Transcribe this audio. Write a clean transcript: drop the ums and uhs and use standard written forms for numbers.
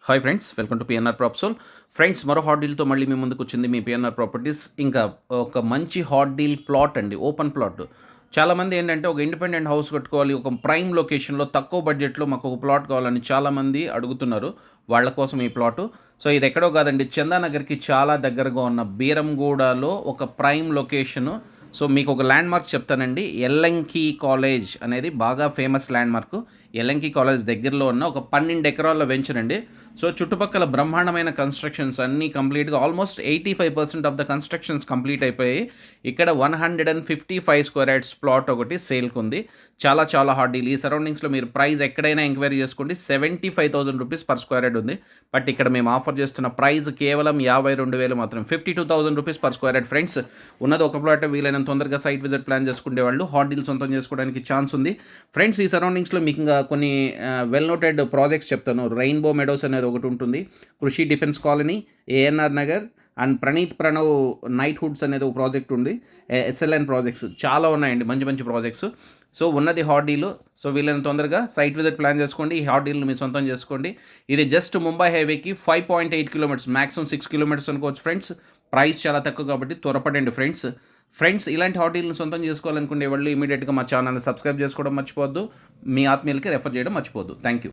Hi friends, welcome to PNR properties. Friends, మరో hot డీల్తో మళ్ళీ మీ ముందుకు వచ్చింది మీ పిఎన్ఆర్ ప్రాపర్టీస్. ఇంకా ఒక మంచి హాట్ డీల్ ప్లాట్ అండి, ఓపెన్ ప్లాట్. చాలామంది ఏంటంటే ఒక ఇండిపెండెంట్ హౌస్ కట్టుకోవాలి, ఒక ప్రైమ్ లొకేషన్లో తక్కువ బడ్జెట్లో మాకు ఒక ప్లాట్ కావాలని చాలామంది అడుగుతున్నారు. వాళ్ళ కోసం ఈ ప్లాటు. సో ఇది ఎక్కడో కాదండి, చందానగర్కి చాలా దగ్గరగా ఉన్న బీరంగూడలో ఒక ప్రైమ్ లొకేషను. సో మీకు ఒక ల్యాండ్ మార్క్ చెప్తానండి. ఎల్లంకి కాలేజ్ అనేది బాగా famous land mark. Yellanki college దగ్గరలో ఉన్న ఒక 12 ఎకరాల వెంచర్ అండి. సో చుట్టుపక్కల బ్రహ్మాండమైన కన్స్ట్రక్షన్స్ అన్నీ కంప్లీట్గా almost 85% of the constructions complete అయిపోయాయి. ఇక్కడ 155 స్క్వేర్ యార్డ్స్ ప్లాట్ ఒకటి సేల్కి ఉంది. చాలా చాలా హాట్ డీల్. ఈ సరౌండింగ్స్లో మీరు ప్రైస్ ఎక్కడైనా ఎంక్వైరీ చేసుకోండి. 75,000 రూపీస్ పర్ స్క్వేర్ యార్డ్ ఉంది. బట్ ఇక్కడ మేము ఆఫర్ చేస్తున్న ప్రైస్ కేవలం 52,000 మాత్రం, 52,000 rupees per square yard. Friends, ఉన్నది ఒక ప్లాట్. వీలైనంత తొందరగా సైట్ విజిట్ ప్లాన్ చేసుకునే వాళ్ళు హాట్ డీల్ సొంతం చేసుకోవడానికి ఛాన్స్ ఉంది. ఫ్రెండ్స్, ఈ సరౌండింగ్స్లో మీకు ఇంకా కొన్ని వెల్ నోటెడ్ ప్రాజెక్ట్స్ చెప్తాను. రెయిన్బో మెడోస్ అనేది ఒకటి ఉంటుంది, కృషి defence colony, ANR Nagar and Praneeth Pranav night hoods అనేది ఒక ప్రాజెక్ట్ ఉంది. ఎస్ఎల్ఎన్ ప్రాజెక్ట్స్ చాలా ఉన్నాయండి, మంచి మంచి ప్రాజెక్ట్స్. సో ఉన్నది హాట్ డీల్. సో వీళ్ళని తొందరగా సైట్ విజిట్ ప్లాన్ చేసుకోండి, ఈ హాట్ డీల్ని మీ సొంతం చేసుకోండి. ఇది జస్ట్ ముంబై హైవేకి 5.8 కిలోమీటర్స్, మ్యాక్సిమం 6 కిలోమీటర్స్ అనుకోవచ్చు. ఫ్రెండ్స్, ప్రైస్ చాలా తక్కువ కాబట్టి త్వరపడండి. ఫ్రెండ్స్, ఇలాంటి హాట్ డీల్ని సొంతం చేసుకోవాలనుకునే వాళ్ళు ఇమీడియట్గా మా ఛానల్ని సబ్స్క్రైబ్ చేసుకోవడం మర్చిపోవద్దు. మీ ఆత్మీయులకి రెఫర్ చేయడం మర్చిపోవద్దు. Thank you.